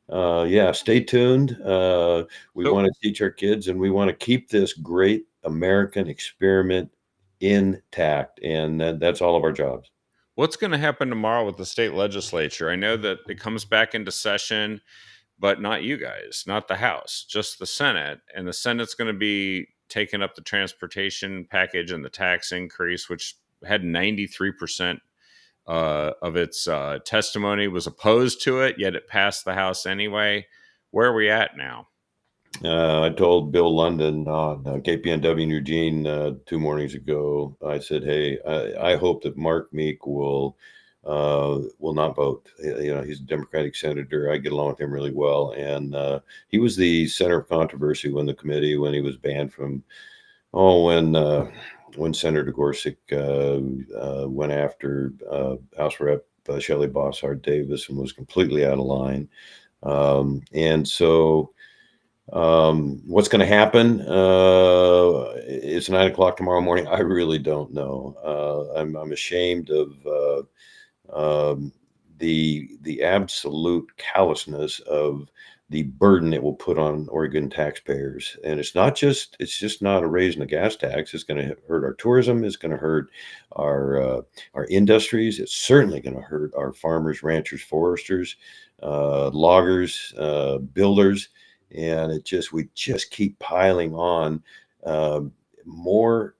yeah, stay tuned. We So want to teach our kids, and we want to keep this great American experiment intact. And that's all of our jobs. what's going to happen tomorrow with the state legislature? I know that it comes back into session. but not you guys, not the House, just the Senate. And the Senate's going to be taking up the transportation package and the tax increase, which had 93% of its testimony was opposed to it, yet it passed the House anyway. Where are we at now? I told Bill London on KPNW in Eugene 2 mornings ago. I said, "Hey, I hope that Mark Meek will not vote. He's a Democratic senator. I get along with him really well, and he was the center of controversy when he was banned from when Senator Gorsuch went after House Rep Shelley Bossart Davis and was completely out of line, and so." What's going to happen? It's 9 o'clock tomorrow morning. I really don't know. I'm ashamed of the absolute callousness of the burden it will put on Oregon taxpayers. And it's just not a raise in the gas tax. It's going to hurt our tourism. It's going to hurt our industries. It's certainly going to hurt our farmers, ranchers, foresters, loggers, builders. And we just keep piling on more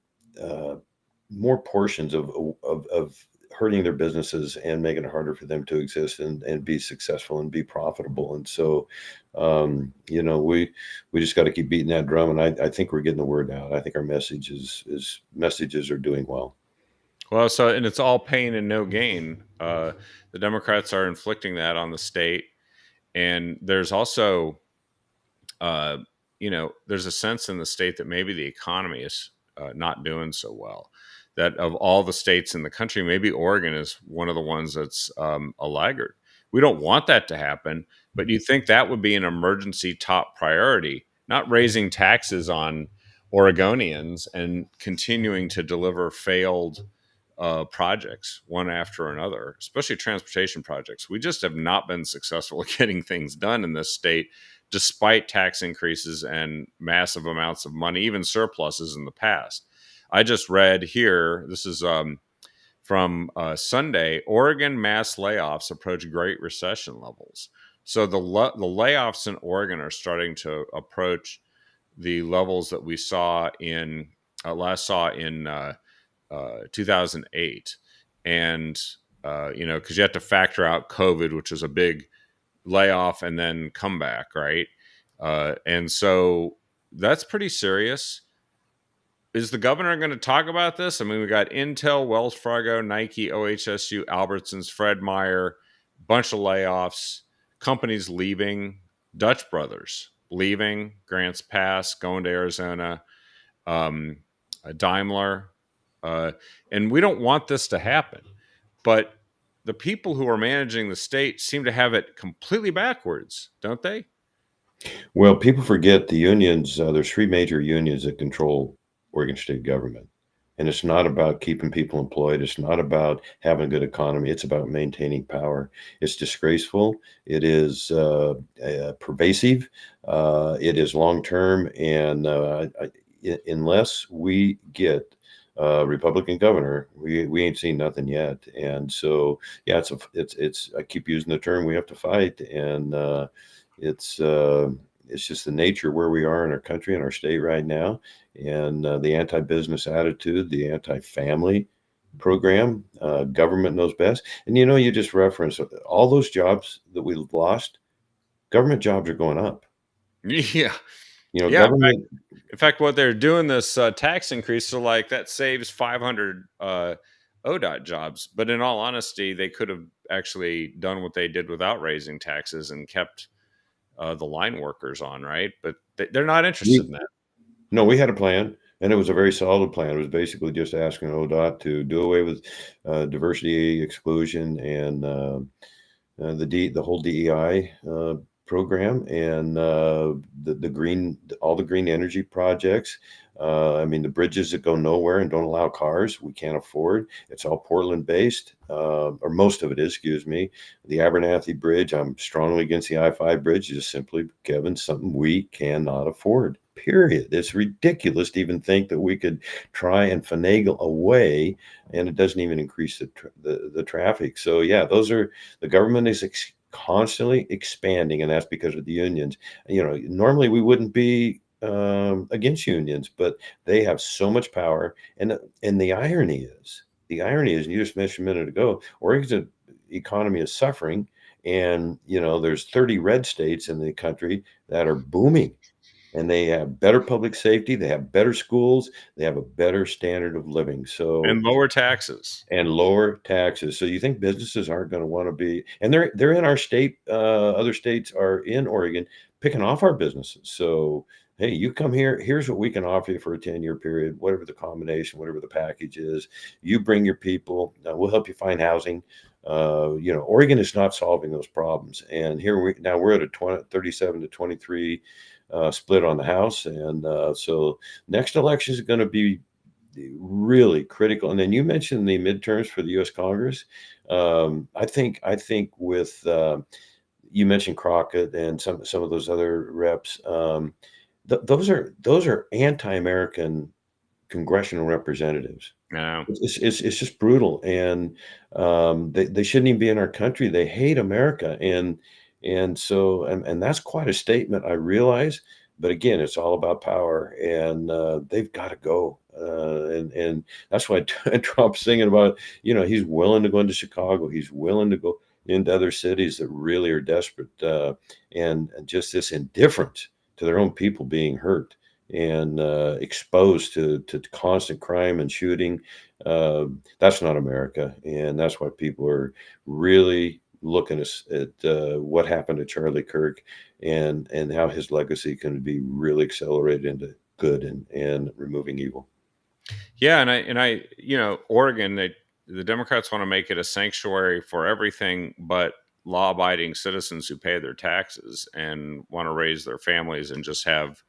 portions of hurting their businesses and making it harder for them to exist and be successful and be profitable. And so, we just got to keep beating that drum. And I think we're getting the word out. I think our messages are doing well. Well, and it's all pain and no gain. The Democrats are inflicting that on the state. And there's also, there's a sense in the state that maybe the economy is not doing so well. That of all the states in the country, maybe Oregon is one of the ones that's a laggard. We don't want that to happen, but you think that would be an emergency top priority, not raising taxes on Oregonians and continuing to deliver failed projects one after another, especially transportation projects. We just have not been successful at getting things done in this state, despite tax increases and massive amounts of money, even surpluses in the past. I just read here, this is from Sunday, Oregon mass layoffs approach Great Recession levels. So the layoffs in Oregon are starting to approach the levels that we last saw in 2008. And, because you have to factor out COVID, which was a big layoff and then comeback, right? And so that's pretty serious. Is the governor going to talk about this? I mean, we got Intel, Wells Fargo, Nike, OHSU, Albertsons, Fred Meyer, bunch of layoffs, companies leaving, Dutch Brothers leaving, Grants Pass, going to Arizona, Daimler. And we don't want this to happen. But the people who are managing the state seem to have it completely backwards, don't they? Well, people forget the unions. There's 3 major unions that control Oregon state government. And it's not about keeping people employed. It's not about having a good economy. It's about maintaining power. It's disgraceful. It is pervasive. It is long-term. And unless we get a Republican governor, we ain't seen nothing yet. And so, yeah, I keep using the term, we have to fight. And it's just the nature where we are in our country and our state right now, and the anti-business attitude, the anti-family program. Government knows best. And you just referenced all those jobs that we lost. Government jobs are going up. Yeah. Yeah. Government. In fact, what they're doing this tax increase, so like that saves 500 ODOT jobs. But in all honesty, they could have actually done what they did without raising taxes and kept the line workers on, right? But they're not interested in that. No, we had a plan, and it was a very solid plan. It was basically just asking ODOT to do away with diversity exclusion and the whole DEI program and all the green energy projects. I mean, the bridges that go nowhere and don't allow cars, we can't afford. It's all Portland based, or most of it is, excuse me. The Abernathy Bridge, I'm strongly against the I-5 bridge, just simply, Kevin, something we cannot afford. Period. It's ridiculous to even think that we could try and finagle and it doesn't even increase the traffic. So yeah, the government is constantly expanding, and that's because of the unions. Normally we wouldn't be against unions, but they have so much power. And the irony is, and you just mentioned a minute ago, Oregon's economy is suffering, and there's 30 red states in the country that are booming, and they have better public safety, they have better schools, they have a better standard of living. So And lower taxes. and lower taxes. So you think businesses aren't going to want to be, and they're in our state, other states are in Oregon picking off our businesses. So hey, you come here, here's what we can offer you for a 10-year period, whatever the combination, whatever the package is. You bring your people, we'll help you find housing. Oregon is not solving those problems. And now we're at a 37 to 23 split on the House. And so next election is going to be really critical. And then you mentioned the midterms for the U.S. Congress. I think with you mentioned Crockett and some of those other reps. Those are anti-American congressional representatives. Yeah. It's just brutal, and they shouldn't even be in our country. They hate America, and that's quite a statement, I realize. But again, it's all about power, and they've got to go. And that's why Trump's singing about, he's willing to go into Chicago, he's willing to go into other cities that really are desperate, and just this indifference to their own people being hurt and exposed to constant crime and shooting. That's not America, and that's why people are really looking at what happened to Charlie Kirk, and how his legacy can be really accelerated into good and removing evil. Yeah, and I, Oregon, the Democrats want to make it a sanctuary for everything but law-abiding citizens who pay their taxes and want to raise their families and just have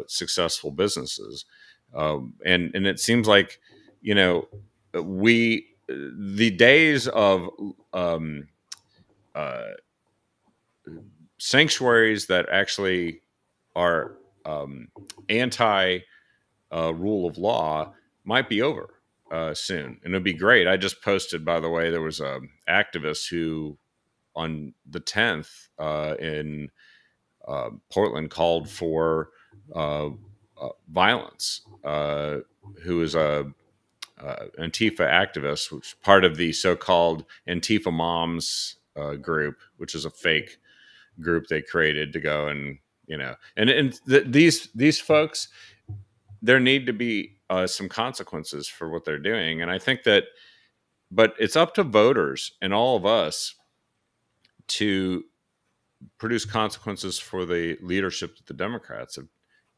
successful businesses. And it seems like, we the days of uh, sanctuaries that actually are anti rule of law might be over soon, and it'd be great. I just posted, by the way, there was a activist who on the 10th in Portland called for uh, violence. Who is a Antifa activist, which is part of the so-called Antifa Moms group, which is a fake group they created to go and these folks, there need to be some consequences for what they're doing. And I think that, but it's up to voters and all of us to produce consequences for the leadership that the Democrats have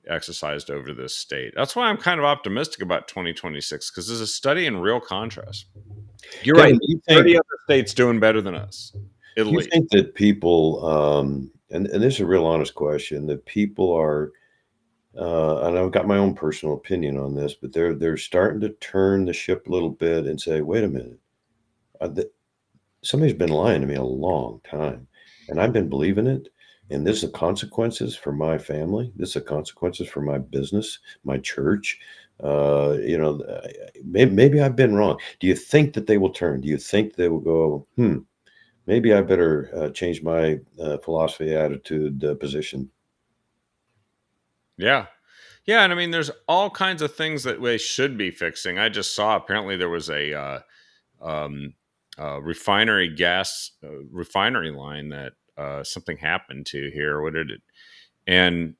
exercised over this state. That's why I'm kind of optimistic about 2026, because there's a study in real contrast. You're right. Kevin, do you 30 think other states doing better than us, at do you least. think that people, and this is a real honest question, that people are, and I've got my own personal opinion on this, but they're starting to turn the ship a little bit and say, wait a minute, somebody's been lying to me a long time, and I've been believing it. And this is the consequences for my family. This is the consequences for my business, my church. Maybe I've been wrong. Do you think that they will turn? Do you think they will go, maybe I better change my philosophy, attitude, position? Yeah. Yeah. And I mean, there's all kinds of things that they should be fixing. I just saw apparently there was a um, refinery gas refinery line that something happened to here. What did it? And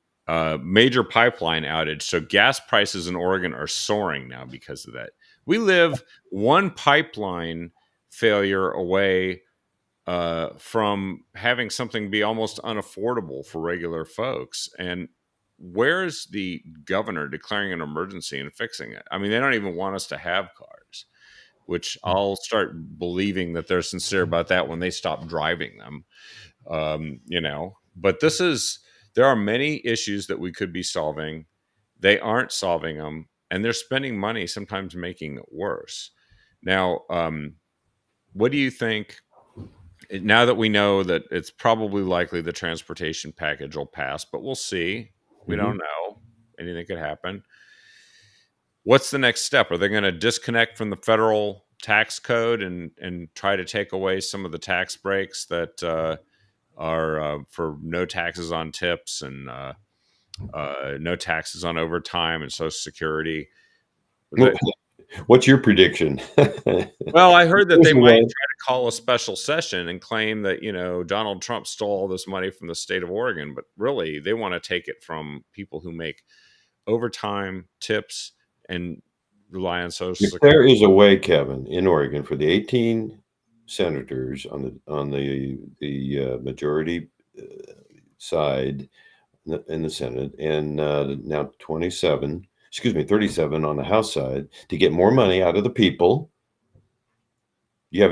major pipeline outage. So gas prices in Oregon are soaring now because of that. We live one pipeline failure away from having something be almost unaffordable for regular folks. And where's the governor declaring an emergency and fixing it? I mean, they don't even want us to have cars, which I'll start believing that they're sincere about that when they stop driving them. But there are many issues that we could be solving. They aren't solving them, and they're spending money sometimes making it worse. Now, what do you think? Now that we know that it's probably likely the transportation package will pass, but we'll see. We Hmm. don't know. Anything could happen. What's the next step? Are they going to disconnect from the federal tax code and try to take away some of the tax breaks that are for no taxes on tips and no taxes on overtime and Social Security. What's your prediction? Well, I heard that There's they a might way. try to call a special session and claim that, Donald Trump stole all this money from the state of Oregon, but really they want to take it from people who make overtime, tips, and rely on Social If there Security. is a way, Kevin, in Oregon for the 18 senators on the majority side in the Senate, and now 27, excuse me, 37 on the House side, to get more money out of the people. Do you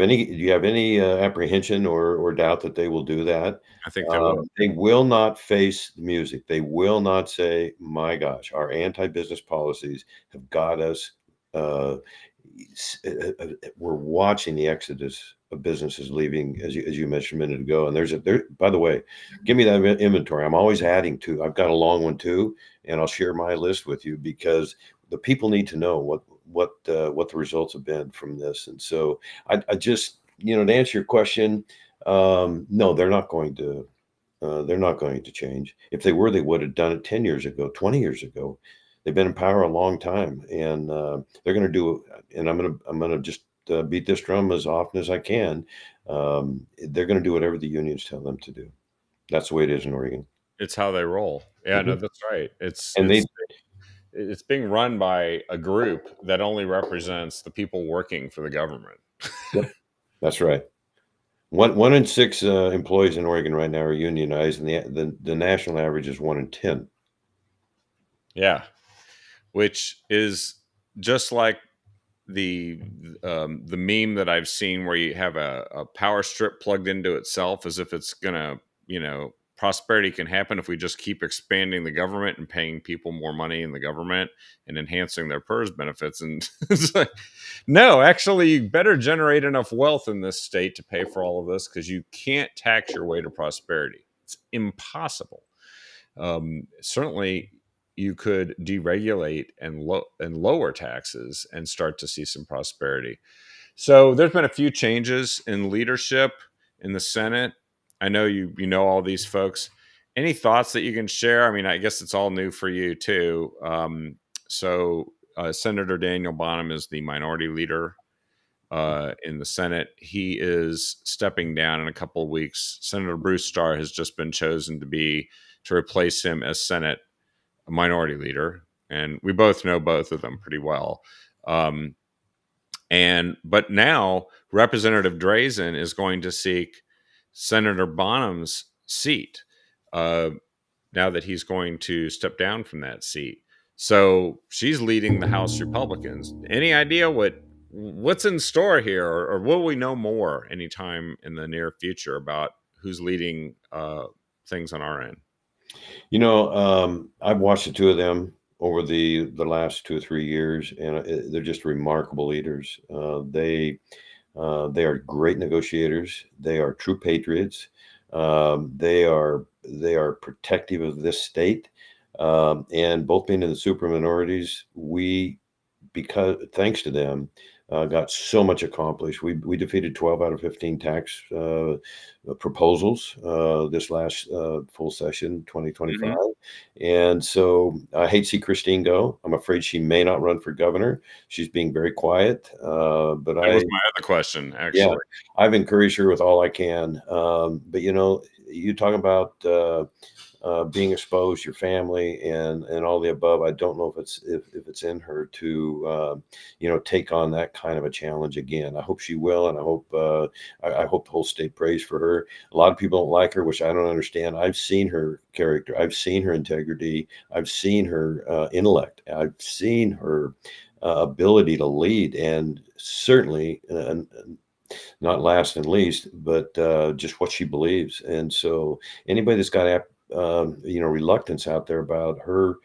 have any apprehension or doubt that they will do that? I think they will. They will not face the music. They will not say, "My gosh, our anti-business policies have got us." Uh, we're watching the exodus of businesses leaving, as you mentioned a minute ago. And there. By the way, give me that inventory. I'm always adding to. I've got a long one too, and I'll share my list with you because the people need to know what the results have been from this. And so I just, to answer your question, no, they're not going to. They're not going to change. If they were, they would have done it 10 years ago, 20 years ago. They've been in power a long time, and they're going to do. And I'm going to just beat this drum as often as I can. They're going to do whatever the unions tell them to do. That's the way it is in Oregon. It's how they roll. Yeah, no, Mhm. that's right. It's And they, it's it's being run by a group that only represents the people working for the government. yep, that's right. One in six employees in Oregon right now are unionized, and the national average is 1 in 10. Yeah, which is just like the the meme that I've seen where you have a power strip plugged into itself as if it's gonna, prosperity can happen if we just keep expanding the government and paying people more money in the government and enhancing their PERS benefits. And it's like, no, actually, you better generate enough wealth in this state to pay for all of this because you can't tax your way to prosperity. It's impossible. Certainly, you could deregulate and lower taxes and start to see some prosperity. So there's been a few changes in leadership in the Senate. I know you know all these folks. Any thoughts that you can share? I mean, I guess it's all new for you too. Senator Daniel Bonham is the minority leader in the Senate. He is stepping down in a couple of weeks. Senator Bruce Starr has just been chosen to replace him as Senate minority leader, and we both know both of them pretty well. But now Representative Drazen is going to seek Senator Bonham's seat uh, now that he's going to step down from that seat. So she's leading the House Republicans. Any idea what's in store here, or will we know more anytime in the near future about who's leading things on our end? I've watched the two of them over the last 2 or 3 years, and they're just remarkable leaders. They are great negotiators. They are true patriots. They are protective of this state, and both being in the super minorities, because thanks to them, got so much accomplished. We defeated 12 out of 15 tax proposals this last full session, 2025. Mm-hmm. And so I hate to see Christine go. I'm afraid she may not run for governor. She's being very quiet. But That was my other question, yeah, actually. I've encouraged her with all I can. But you talk about being exposed, your family, and all the above. I don't know if it's in her to take on that kind of a challenge again. I hope she will, and I hope the whole state prays for her. A lot of people don't like her, which I don't understand. I've seen her character, I've seen her integrity, I've seen her intellect, I've seen her ability to lead, and certainly. Not last and least, but just what she believes. And so anybody that's got reluctance out there about her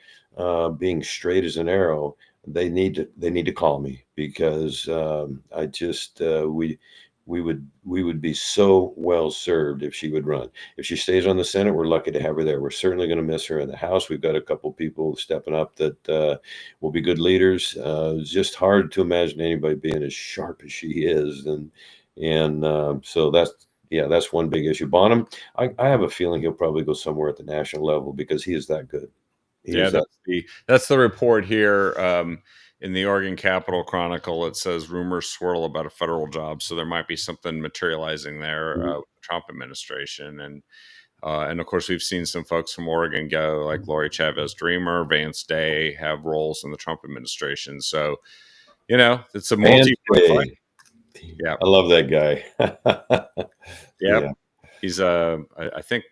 being straight as an arrow, they need to call me, because I just we would be so well served if she would run. If she stays on the Senate, we're lucky to have her there. We're certainly going to miss her in the House. We've got a couple people stepping up that will be good leaders. It's just hard to imagine anybody being as sharp as she is, and so that's one big issue. Bonham, I have a feeling he'll probably go somewhere at the national level because he is that good. He Yeah, is that. that's the report here. In the Oregon Capitol Chronicle, it says rumors swirl about a federal job, so there might be something materializing there with the Trump administration, and of course we've seen some folks from Oregon go, like Lori Chavez Dreamer, Vance Day, have roles in the Trump administration. So it's a Vance multi-front fight. Day. Yeah, I love that guy. yeah. Yeah. He's I think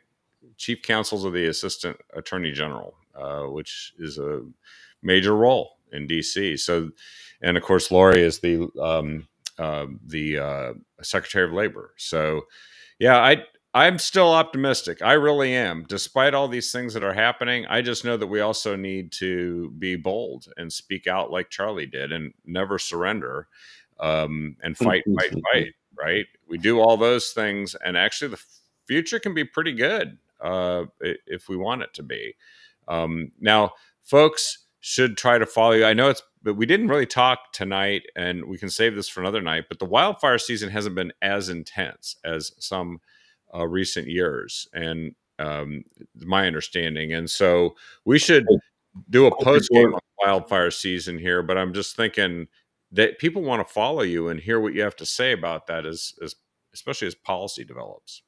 chief counsel of the assistant attorney general, which is a major role in DC. So, and of course, Lori is the Secretary of Labor. So, yeah, I'm still optimistic. I really am. Despite all these things that are happening, I just know that we also need to be bold and speak out like Charlie did, and never surrender, and fight, fight, fight. Right? We do all those things, and actually, the future can be pretty good if we want it to be. Now, folks should try to follow you. I know but we didn't really talk tonight, and we can save this for another night. But the wildfire season hasn't been as intense as some recent years, and my understanding. And so we should do a post game on wildfire season here. But I'm just thinking that people want to follow you and hear what you have to say about that, especially as policy develops.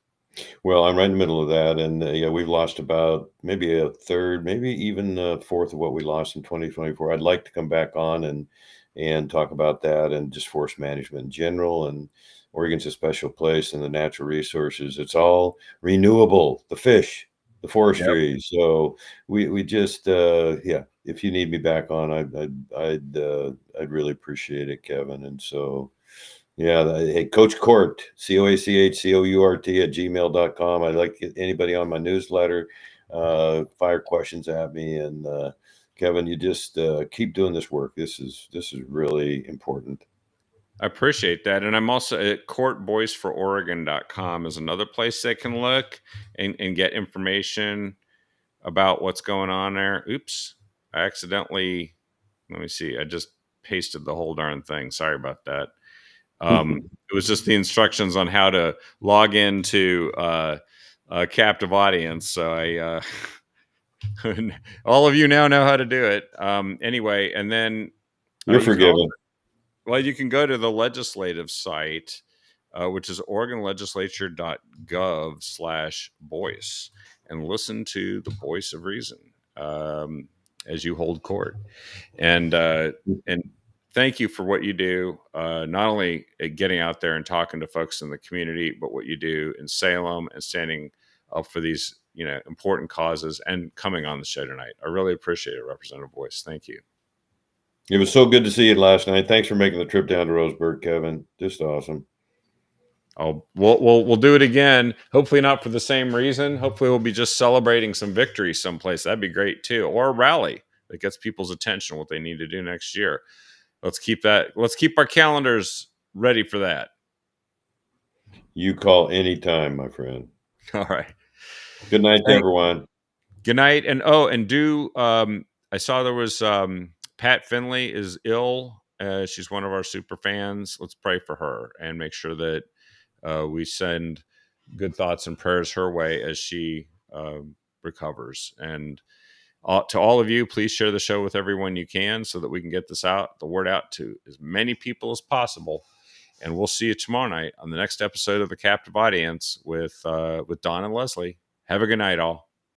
Well, I'm right in the middle of that, and yeah, we've lost about maybe a third, maybe even a fourth of what we lost in 2024. I'd like to come back on and talk about that and just forest management in general. And Oregon's a special place, and the natural resources. It's all renewable. The fish, the Yep. forestry. So we just yeah. If you need me back on, I'd really appreciate it, Kevin. And so. Yeah, hey, Coach Court, COACHCOURT at gmail.com. I'd like anybody on my newsletter, fire questions at me. And Kevin, you just keep doing this work. This is really important. I appreciate that. And I'm also at courtboicefororegon.com is another place they can look and get information about what's going on there. Oops. I accidentally, let me see. I just pasted the whole darn thing. Sorry about that. It was just the instructions on how to log into a captive audience. So all of you now know how to do it. Anyway, and then You're you can forgiven. well, you can go to the legislative site, which is oregonlegislature.gov/Boice, and listen to the voice of reason as you hold court. And thank you for what you do, not only at getting out there and talking to folks in the community, but what you do in Salem and standing up for these important causes and coming on the show tonight. I really appreciate it, Representative Boice. Thank you. It was so good to see you last night. Thanks for making the trip down to Roseburg, Kevin. Just awesome. Oh, we'll do it again. Hopefully not for the same reason. Hopefully we'll be just celebrating some victory someplace. That'd be great too, or a rally that gets people's attention what they need to do next year. Let's keep our calendars ready for that. You call anytime, my friend. All right. Good night, everyone. Good night. And do I saw there was Pat Finley is ill. She's one of our super fans. Let's pray for her and make sure that we send good thoughts and prayers her way as she recovers. And to all of you, please share the show with everyone you can so that we can get the word out to as many people as possible. And we'll see you tomorrow night on the next episode of The Captive Audience with Don and Leslie. Have a good night, all.